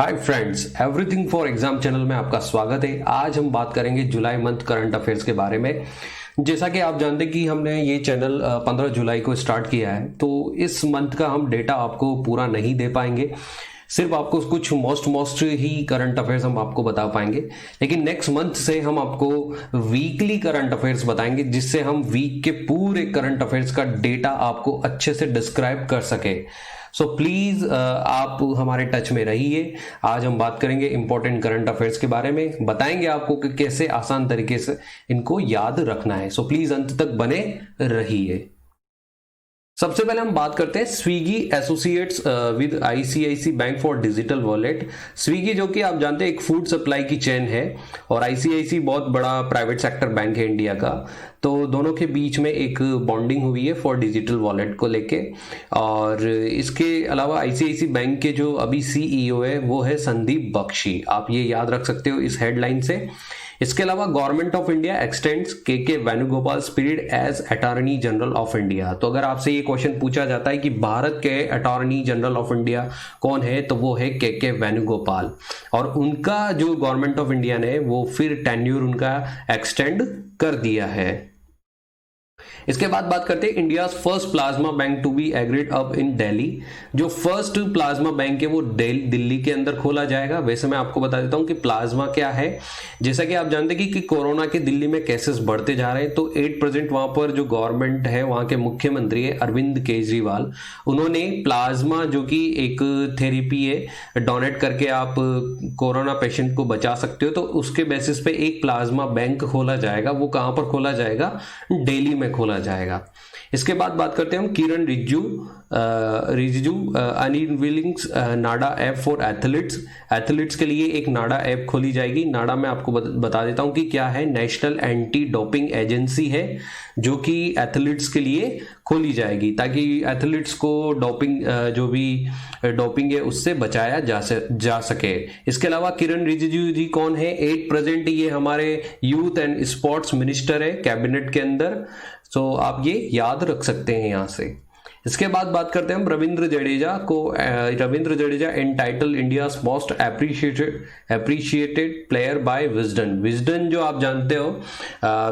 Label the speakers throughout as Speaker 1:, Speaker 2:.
Speaker 1: Hi friends, everything for exam channel में आपका स्वागत है। आज हम बात करेंगे जुलाई मंथ करंट अफेयर्स के बारे में। जैसा कि आप जानते हैं कि हमने ये चैनल 15 जुलाई को स्टार्ट किया है, तो इस मंथ का हम डेटा आपको पूरा नहीं दे पाएंगे। सिर्फ आपको कुछ मोस्ट ही करंट अफेयर्स हम आपको बता पाएंगे, लेकिन नेक्स्ट मंथ से हम आपको वीकली करंट अफेयर्स बताएंगे, जिससे हम वीक के पूरे करंट अफेयर्स का डेटा आपको अच्छे से डिस्क्राइब कर सके। सो प्लीज आप हमारे टच में रहिए। आज हम बात करेंगे इंपॉर्टेंट करंट अफेयर्स के बारे में, बताएंगे आपको कि कैसे आसान तरीके से इनको याद रखना है। सो प्लीज अंत तक बने रहिए। सबसे पहले हम बात करते हैं Swiggy associates with ICICI bank for digital wallet. Swiggy, जो कि आप जानते हैं एक फूड सप्लाई की चेन है, और आईसीआईसी बहुत बड़ा प्राइवेट सेक्टर बैंक है इंडिया का। तो दोनों के बीच में एक बॉन्डिंग हुई है फॉर डिजिटल वॉलेट को लेके। और इसके अलावा आईसीआईसी बैंक के जो अभी सीईओ है वो है संदीप बख्शी। आप ये याद रख सकते हो इस हेडलाइन से। इसके अलावा government of India extends K Venugopal period as attorney general of India. तो अगर आपसे ये क्वेश्चन पूछा जाता है कि भारत के अटॉर्नी जनरल ऑफ इंडिया कौन है, तो वो है के वेणुगोपाल। और उनका जो गवर्नमेंट ऑफ इंडिया ने वो फिर टेन्यूर उनका एक्सटेंड कर दिया है। इसके बाद बात करते हैं India first plasma bank to be agreed up in Delhi. जो फर्स्ट प्लाज्मा बैंक है वो दिल्ली के अंदर खोला जाएगा। वैसे मैं आपको बता देता हूं कि प्लाज्मा क्या है। जैसा कि आप जानते हैं कि कोरोना के दिल्ली में केसेस बढ़ते जा रहे हैं, तो 8% वहां पर जो गवर्नमेंट है, वहां के मुख्यमंत्री है अरविंद केजरीवाल, उन्होंने प्लाज्मा, जो कि एक थेरेपी है, डोनेट करके आप कोरोना पेशेंट को बचा सकते हो, तो उसके बेसिस पे एक प्लाज्मा बैंक खोला जाएगा। वो कहां पर खोला जाएगा? दिल्ली में खोला जाएगा। इसके बाद बात करते हैं हम किरण रिजिजू अनवीलिंग्स नाडा ऐप फॉर एथलीट्स के लिए एक नाडा ऐप खोली जाएगी। नाडा में आपको बता देता हूं कि क्या है। नेशनल एंटी डोपिंग एजेंसी है, जो कि एथलीट्स के लिए खोली जाएगी, ताकि एथलीट्स को डोपिंग जो भी डोपिंग है उससे बचाया जा सके। इसके अलावा किरण रिजिजू जी कौन है? 8% ये हमारे यूथ एंड स्पोर्ट्स मिनिस्टर है कैबिनेट के अंदर। तो आप ये याद रख सकते हैं यहां से। इसके बाद बात करते हैं हम Ravindra Jadeja entitled India's most appreciated player by Wisden जो आप जानते हो,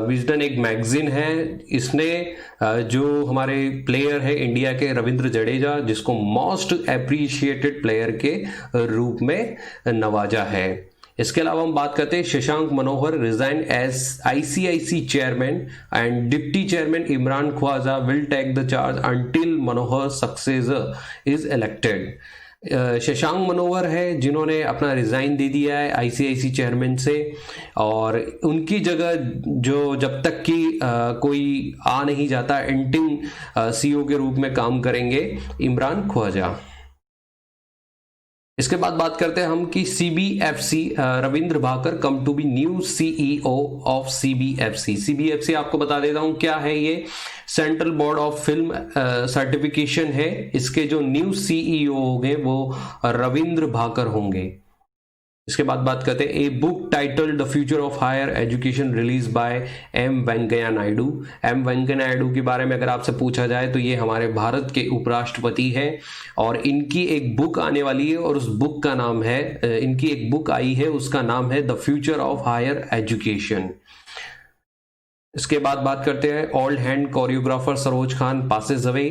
Speaker 1: विजडन एक मैगजीन है। इसने जो हमारे प्लेयर है इंडिया के रविंद्र जडेजा, जिसको मोस्ट एप्रिशिएटेड प्लेयर के रूप में नवाजा है। इसके अलावा हम बात करते हैं Shashank Manohar resign as ICC chairman and deputy chairman Imran Khawaja will take the charge until Manohar successor is elected. Shashank Manohar है जिन्होंने अपना रिजाइन दे दिया है आईसीआईसी चेयरमैन से, और उनकी जगह जो जब तक कि कोई आ नहीं जाता इंटिंग सीईओ के रूप में काम करेंगे इमरान ख्वाजा। इसके बाद बात करते हैं हम कि CBFC Ravindra Bhakar come to be new CEO of CBFC. CBFC आपको बता देता हूं क्या है। ये central board of film certification है। इसके जो न्यू सीईओ होंगे वो रविंद्र भाकर होंगे। इसके बाद बात करते हैं a book title the future of higher education release by M Venkaiah Naidu. M Venkaiah Naidu के बारे में अगर आपसे पूछा जाए तो ये हमारे भारत के उपराष्ट्रपति हैं, और इनकी एक बुक आने वाली है, और उस बुक का नाम है, इनकी एक बुक आई है, उसका नाम है the future of higher education. इसके बाद बात करते हैं old hand choreographer Saroj Khan passes away.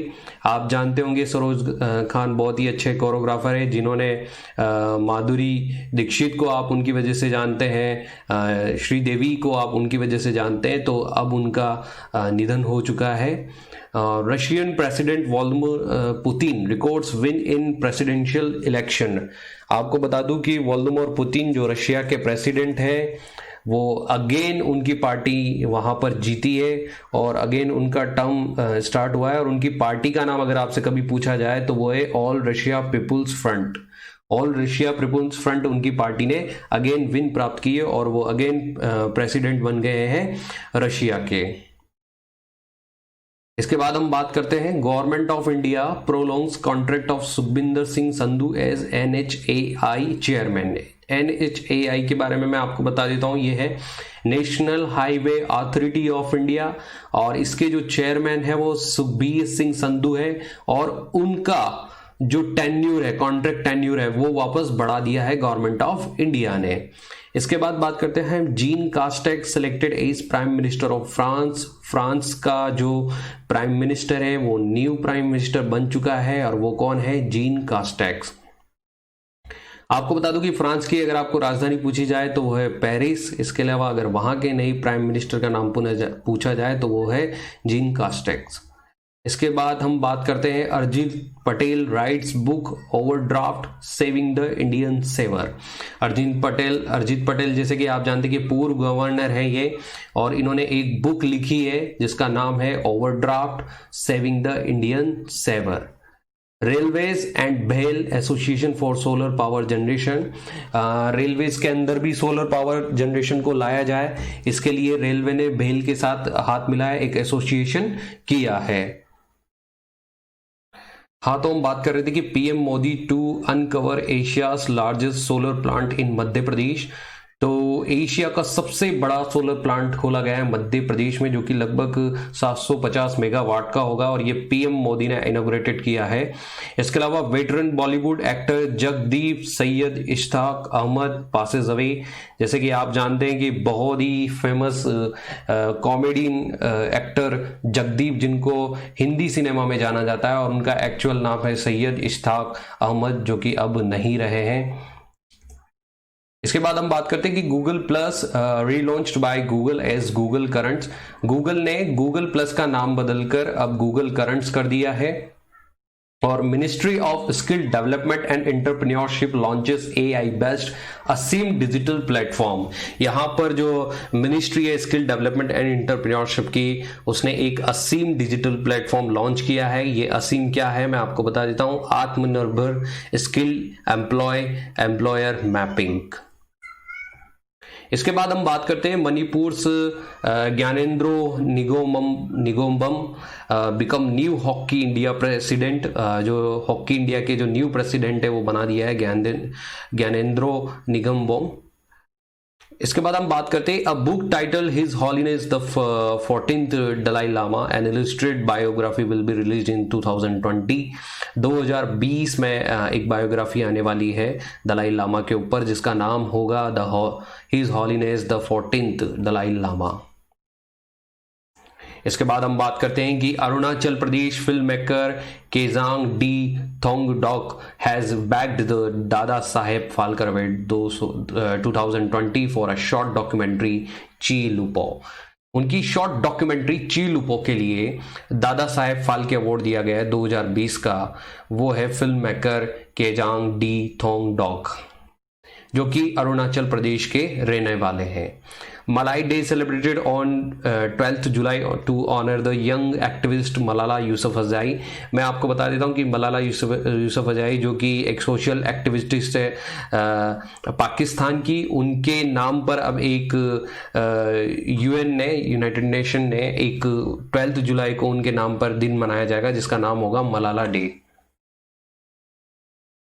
Speaker 1: आप जानते होंगे सरोज खान बहुत ही अच्छे कोरियोग्राफर है, जिन्होंने माधुरी दीक्षित को आप उनकी वजह से जानते हैं, श्रीदेवी को आप उनकी वजह से जानते हैं। तो अब उनका निधन हो चुका है। Russian president Vladimir Putin records win in presidential election. आपको बता दूं कि व्लादिमीर पुतिन जो रशिया के प्रेसिडेंट है, वो अगेन उनकी पार्टी वहां पर जीती है, और अगेन उनका टर्म स्टार्ट हुआ है। और उनकी पार्टी का नाम अगर आपसे कभी पूछा जाए तो वो है all Russia people's front. All Russia people's front उनकी पार्टी ने अगेन विन प्राप्त की है, और वो अगेन प्रेसिडेंट बन गए हैं रशिया के। इसके बाद हम बात करते हैं government of India prolongs contract of Sukhbinder Singh Sandhu as NHAI chairman. NHAI के बारे में मैं आपको बता देता हूं, ये है national highway authority of India, और इसके जो चेयरमैन है वो सुखबीर सिंह संधू है, और उनका जो टेन्यूर है, कॉन्ट्रैक्ट टेन्यूर है, वो वापस बढ़ा दिया है गवर्नमेंट ऑफ इंडिया ने। इसके बाद बात करते हैं Jean Castex selected as prime minister of France. France का जो प्राइम मिनिस्टर है वो न्यू प्राइम मिनिस्टर बन चुका है और वो कौन है? Jean Castex. आपको बता दूं कि फ्रांस की अगर आपको राजधानी पूछी जाए तो वो है पेरिस। इसके अलावा अगर वहां के नई प्राइम मिनिस्टर का नाम पूछा जाए तो वो है जीन कास्टेक्स। इसके बाद हम बात करते हैं Arijit Patel writes book overdraft saving the Indian saver. Arijit Patel जैसे कि आप जानते हैं कि पूर्व गवर्नर है ये, और इन्होंने एक बुक लिखी है जिसका नाम है overdraft saving the Indian saver. Railways and भेल association for solar power generation. Railways के अंदर भी सोलर पावर जनरेशन को लाया जाए, इसके लिए रेलवे ने भेल के साथ हाथ मिलाया, एक एसोसिएशन किया है। हाँ, तो हम बात कर रहे थे कि PM Modi to uncover Asia's largest solar plant in Madhya Pradesh. तो एशिया का सबसे बड़ा सोलर प्लांट खोला गया है मध्य प्रदेश में, जो कि लगभग 750 मेगावाट का होगा, और ये पीएम मोदी ने इनॉग्रेटेड किया है। इसके अलावा veteran Bollywood actor Jagdeep Syed Ishtiaq Ahmed passes away. जैसे कि आप जानते हैं कि बहुत ही फेमस कॉमेडियन एक्टर जगदीप, जिनको हिंदी सिनेमा में जाना जाता है, और उनका एक्चुअल नाम है सैयद इश्ताक अहमद, जो कि अब नहीं रहे हैं। इसके बाद हम बात करते हैं कि Google plus relaunched by Google as Google currents. Google ने गूगल प्लस का नाम बदलकर अब गूगल करंट्स कर दिया है। और ministry of skill development and entrepreneurship launches AI based Aseem digital platform. यहां पर जो मिनिस्ट्री है स्किल डेवलपमेंट एंड एंटरप्रेन्योरशिप की, उसने एक असीम डिजिटल प्लेटफॉर्म लॉन्च किया है। ये असीम क्या है मैं आपको बता देता हूं। आत्मनिर्भर स्किल एम्प्लॉयर मैपिंग। इसके बाद हम बात करते हैं Manipur Gyanendro Ningombam become new hockey India president. जो हॉकी इंडिया के जो न्यू प्रेसिडेंट है वो बना दिया है ज्ञानेंद्रो निगोम्बम। इसके बाद हम बात करते हैं a book title his holiness the 14th Dalai Lama an illustrated biography will be released in 2020। 2020 में एक बायोग्राफी आने वाली है दलाई लामा के ऊपर, जिसका नाम होगा his holiness the 14th Dalai Lama. इसके बाद हम बात करते हैं कि Arunachal Pradesh film maker Kezang D Thongdok has bagged the Dada Saheb Phalke award 2020 for a short documentary Chi Lupo. उनकी शॉर्ट डॉक्यूमेंट्री ची लुपो के लिए दादा साहेब फाल्के अवार्ड दिया गया है 2020 का। वो है फिल्म मेकर केजांग डी थोंगडॉक, जो कि अरुणाचल प्रदेश के रहने वाले हैं। Malai Day celebrated on 12th July to honor the young activist Malala Yousafzai. मैं आपको बता देता हूँ कि मलाला यूसुफज़ई जो कि एक सोशल एक्टिविस्ट है पाकिस्तान की, उनके नाम पर अब एक यूएन ने, यूनाइटेड नेशन ने एक 12 जुलाई को उनके नाम पर दिन मनाया जाएगा, जिसका नाम होगा मलाला डे।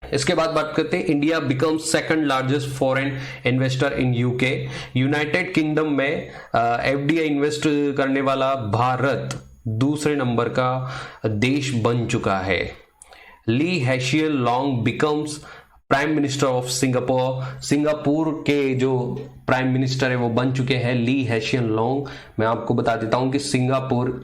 Speaker 1: इसके बाद बात करते हैं India becomes second largest foreign investor in UK. United kingdom में एफडीआई इन्वेस्ट करने वाला भारत दूसरे नंबर का देश बन चुका है। Lee Hsien Loong becomes prime minister of Singapore. Singapore के जो प्राइम मिनिस्टर है वो बन चुके हैं ली हैशियन लॉन्ग। मैं आपको बता देता हूं कि सिंगापुर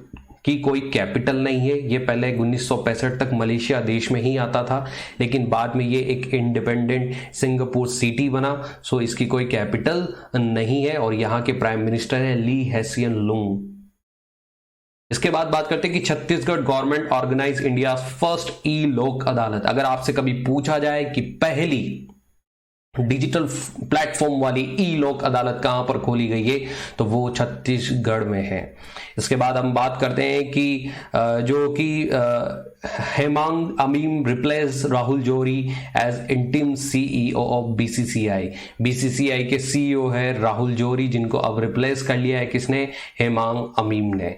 Speaker 1: की कोई कैपिटल नहीं है। ये पहले 1965 तक मलेशिया देश में ही आता था, लेकिन बाद में ये एक इंडिपेंडेंट सिंगापुर सिटी बना। सो इसकी कोई कैपिटल नहीं है, और यहाँ के प्राइम मिनिस्टर है ली हैसियन लुंग। इसके बाद बात करते हैं कि Chhattisgarh government organise India first e Lok Adalat. अगर आपसे कभी पूछा जाए कि पहली डिजिटल प्लेटफॉर्म वाली ई लोक अदालत कहां पर खोली गई है, तो वो छत्तीसगढ़ में है। इसके बाद हम बात करते हैं कि जो कि Hemang अमीम replace Rahul Johri as interim CEO of BCCI. BCCI के सीईओ है राहुल जोरी, जिनको अब रिप्लेस कर लिया है किसने? हेमांग अमीम ने।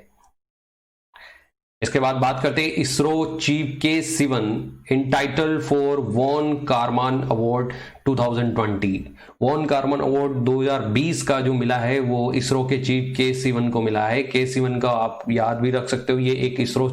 Speaker 1: इसके बाद बात करते हैं ISRO chief K Sivan entitled for Von Karman award 2020। Von Karman award 2020 का जो मिला है वो इसरो के चीफ के सिवन को मिला है। के सिवन का आप याद भी रख सकते हो, ये एक इसरो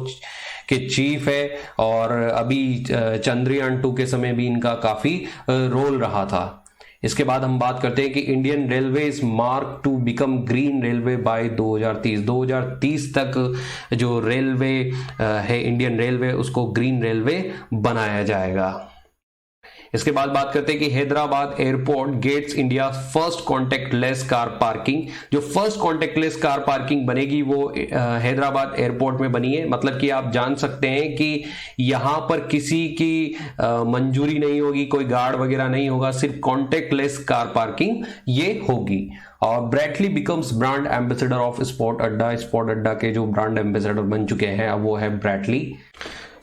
Speaker 1: के चीफ है और अभी चंद्रयान 2 के समय भी इनका काफी रोल रहा था। इसके बाद हम बात करते हैं कि Indian railway is mark to become green railway by 2030 तक जो रेलवे है इंडियन रेलवे उसको ग्रीन रेलवे बनाया जाएगा। इसके बाद बात करते हैं कि Hyderabad airport gets India first contactless car parking. जो फर्स्ट कॉन्टेक्टलेस कार पार्किंग बनेगी वो हैदराबाद एयरपोर्ट में बनी है। मतलब कि आप जान सकते हैं कि यहां पर किसी की मंजूरी नहीं होगी, कोई गार्ड वगैरह नहीं होगा, सिर्फ कॉन्टेक्टलेस कार पार्किंग ये होगी। और ब्रैटली becomes brand ambassador of spot अड्डा। स्पॉट अड्डा के जो ब्रांड एम्बेसडर बन चुके हैं अब वो है ब्रैटली।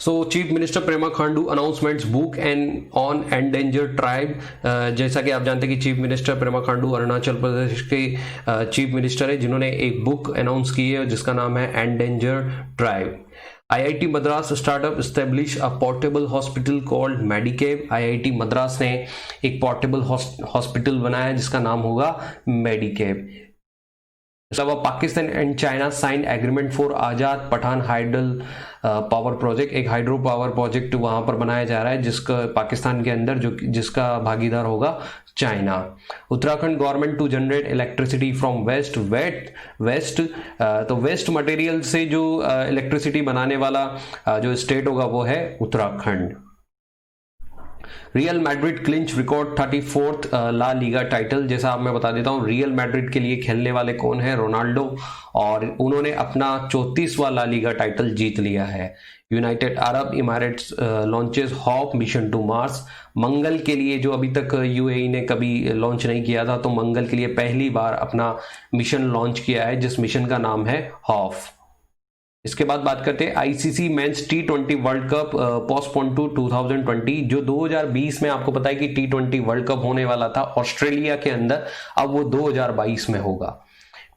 Speaker 1: सो chief minister Pema Khandu announcements book and on endangered tribe. जैसा कि आप जानते हैं कि चीफ मिनिस्टर पेमा खांडू अरुणाचल प्रदेश के चीफ मिनिस्टर है जिन्होंने एक बुक अनाउंस की है जिसका नाम है endangered tribe. IIT Madras startup establish a portable hospital called Medicab. IIT Madras ने एक पोर्टेबल हॉस्पिटल बनाया जिसका नाम होगा Medicab. Pakistan and China sign agreement for Azad Pattan hydel power project. एक हाइड्रो पावर प्रोजेक्ट वहां पर बनाया जा रहा है जिसका पाकिस्तान के अंदर जिसका भागीदार होगा China. Uttarakhand government to generate electricity from waste तो वेस्ट मटेरियल से जो इलेक्ट्रिसिटी बनाने वाला जो स्टेट होगा वो है Uttarakhand. Real Madrid clinch record 34th La Liga title. जैसा आप मैं बता देता हूं रियल मैड्रिड के लिए खेलने वाले कौन है, रोनाल्डो, और उन्होंने अपना 34वां ला लीगा टाइटल जीत लिया है। United Arab Emirates launches Hope mission to Mars. मंगल के लिए जो अभी तक UAE ने कभी लॉन्च नहीं किया था, तो मंगल के लिए पहली बार अपना मिशन लॉन्च किया है जिस मिशन का नाम है हॉफ। इसके बाद बात करते हैं ICC men's T20 world cup postpone to 2020। जो 2020 में आपको पता है कि T20 वर्ल्ड कप होने वाला था ऑस्ट्रेलिया के अंदर, अब वो 2022 में होगा।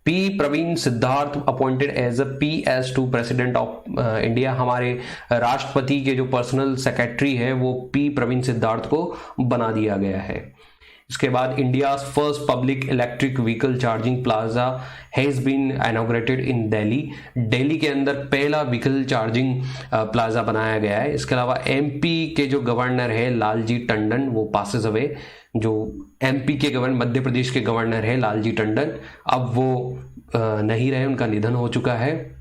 Speaker 1: P Praveen Siddharth appointed as a PS2 president of India. हमारे राष्ट्रपति के जो पर्सनल सेक्रेटरी है वो P प्रवीण सिद्धार्थ को बना दिया गया है। इसके बाद India first public electric vehicle charging plaza has been inaugurated in Delhi के अंदर पहला व्हीकल चार्जिंग प्लाजा बनाया गया है। इसके अलावा MP के जो गवर्नर है लालजी टंडन वो पासेस अवे। जो MP के गवर्नर मध्य प्रदेश के गवर्नर है लालजी टंडन अब वो नहीं रहे, उनका निधन हो चुका है।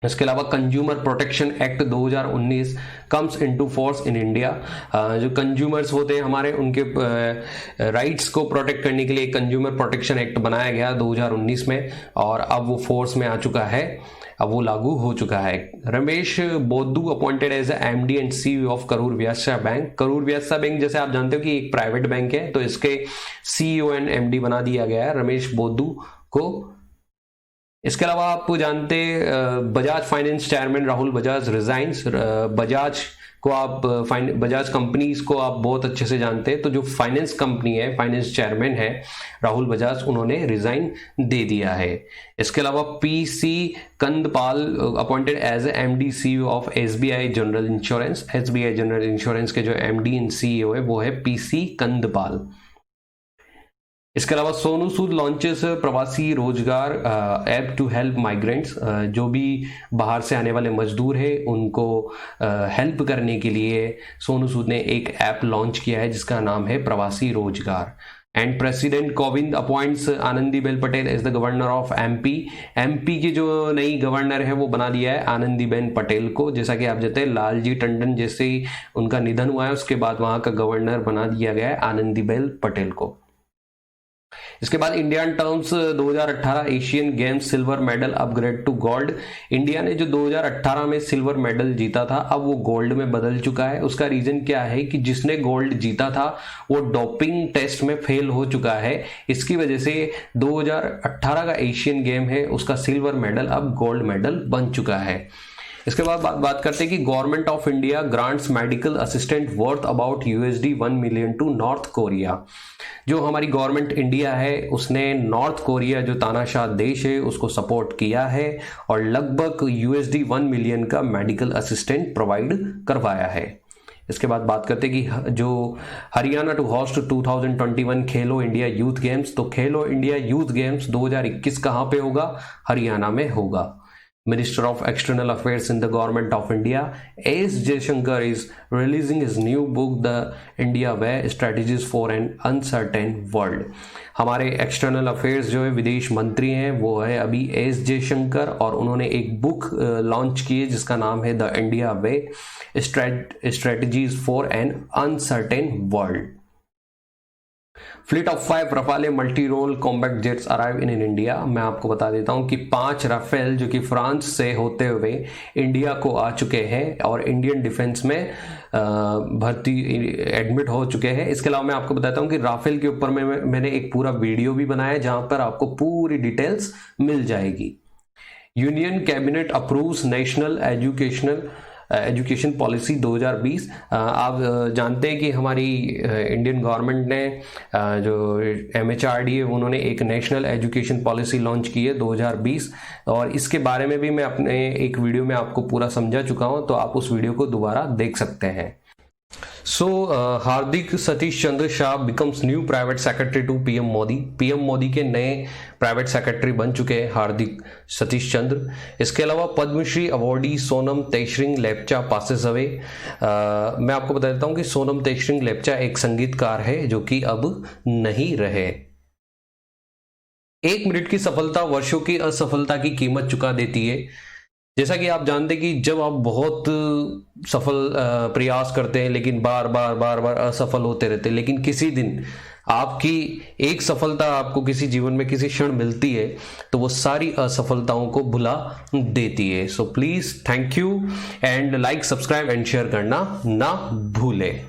Speaker 1: इसके अलावा consumer protection act 2019 comes into force in India. जो कंज्यूमर्स होते हैं हमारे उनके राइट्स को प्रोटेक्ट करने के लिए कंज्यूमर प्रोटेक्शन एक्ट बनाया गया 2019 में और अब वो फोर्स में आ चुका है, अब वो लागू हो चुका है। Ramesh Boddu appointed as MD and CEO of Karur Vysya bank. Karur Vysya bank जैसे आप जानते हो कि एक प्राइवेट बैंक है, तो इसके CEO एंड MD बना दिया गया है रमेश बोद्दू को। इसके अलावा आप जानते Bajaj finance chairman Rahul Bajaj resigns. Bajaj को आप बजाज कंपनीज को आप बहुत अच्छे से जानते हैं, तो जो फाइनेंस कंपनी है, फाइनेंस चेयरमैन है राहुल बजाज, उन्होंने रिजाइन दे दिया है। इसके अलावा PC Kandpal appointed as MD CEO of SBI general insurance. SBI general insurance के जो MD एंड CEO है वो है PC कंदपाल। इसके अलावा सोनू सूद लॉन्चेस प्रवासी रोजगार ऐप टू हेल्प माइग्रेंट्स। जो भी बाहर से आने वाले मजदूर हैं उनको हेल्प करने के लिए सोनू सूद ने एक ऐप लॉन्च किया है जिसका नाम है Pravasi Rojgar. And president Kovind appoints Anandiben Patel as the governor of MP की जो नई गवर्नर है वो बना दिया है आनंदीबेन पटेल को। जैसा कि आप जानते हैं लालजी टंडन जैसे ही उनका निधन हुआ है उसके बाद वहां का गवर्नर बना दिया गया है आनंदीबेन पटेल को। इसके बाद Indian terms 2018 Asian games silver medal upgrade to gold. India ने जो 2018 में सिल्वर मेडल जीता था अब वो गोल्ड में बदल चुका है। उसका रीजन क्या है कि जिसने गोल्ड जीता था वो डोपिंग टेस्ट में फेल हो चुका है, इसकी वजह से 2018 का एशियन गेम है उसका सिल्वर मेडल अब गोल्ड मेडल बन चुका है। इसके बाद बात करते हैं कि government of India grants medical assistant worth about $1 million to North Korea. जो हमारी गवर्नमेंट इंडिया है उसने नॉर्थ कोरिया जो तानाशाह देश है उसको सपोर्ट किया है और लगभग $1 मिलियन का मेडिकल असिस्टेंट प्रोवाइड करवाया है। इसके बाद बात करते हैं कि जो Haryana to host 2021 Khelo India youth games. तो खेलो इंडिया यूथ गेम्स 2021 कहाँ पे होगा? हरियाणा में होगा। Minister of External Affairs in the Government of India, S. Jaishankar is releasing his new book, The India Way: Strategies for an Uncertain World. हमारे external affairs जो है विदेश मंत्री हैं वो है अभी एस जयशंकर, और उन्होंने एक बुक लॉन्च की है जिसका नाम है the India way: strategies for an uncertain world. Fleet of 5 Rafale multi role combat jets arrive in India. मैं आपको बता देता हूं कि 5 राफेल जो कि फ्रांस से होते हुए इंडिया को आ चुके हैं और इंडियन डिफेंस में भर्ती एडमिट हो चुके हैं। इसके अलावा मैं आपको बताता हूं कि राफेल के ऊपर मैंने एक पूरा वीडियो भी बनाया जहां पर आपको पूरी डिटेल्स मिल जाएगी। Union cabinet approves national education policy 2020। आप जानते हैं कि हमारी इंडियन गवर्नमेंट ने जो MHRD है उन्होंने एक नेशनल एजुकेशन पॉलिसी लॉन्च की है 2020, और इसके बारे में भी मैं अपने एक वीडियो में आपको पूरा समझा चुका हूं, तो आप उस वीडियो को दोबारा देख सकते हैं। Hardik Satish Chandra Shah becomes new private secretary to PM Modi. PM Modi के नए प्राइवेट सेक्रेटरी बन चुके हैं हार्दिक सतीश चंद्र। इसके अलावा Padmashri awardee Sonam Tshering Lepcha passes away. मैं आपको बता देता हूं कि सोनम तेशरिंग लेप्चा एक संगीतकार है जो कि अब नहीं रहे। 1 मिनट की सफलता वर्षों की असफलता की कीमत चुका देती है। जैसा कि आप जानते हैं कि जब आप बहुत सफल प्रयास करते हैं लेकिन बार बार असफल होते रहते हैं, लेकिन किसी दिन आपकी एक सफलता आपको किसी जीवन में किसी क्षण मिलती है तो वो सारी असफलताओं को भुला देती है। So please thank you and like, subscribe and share करना ना भूलें।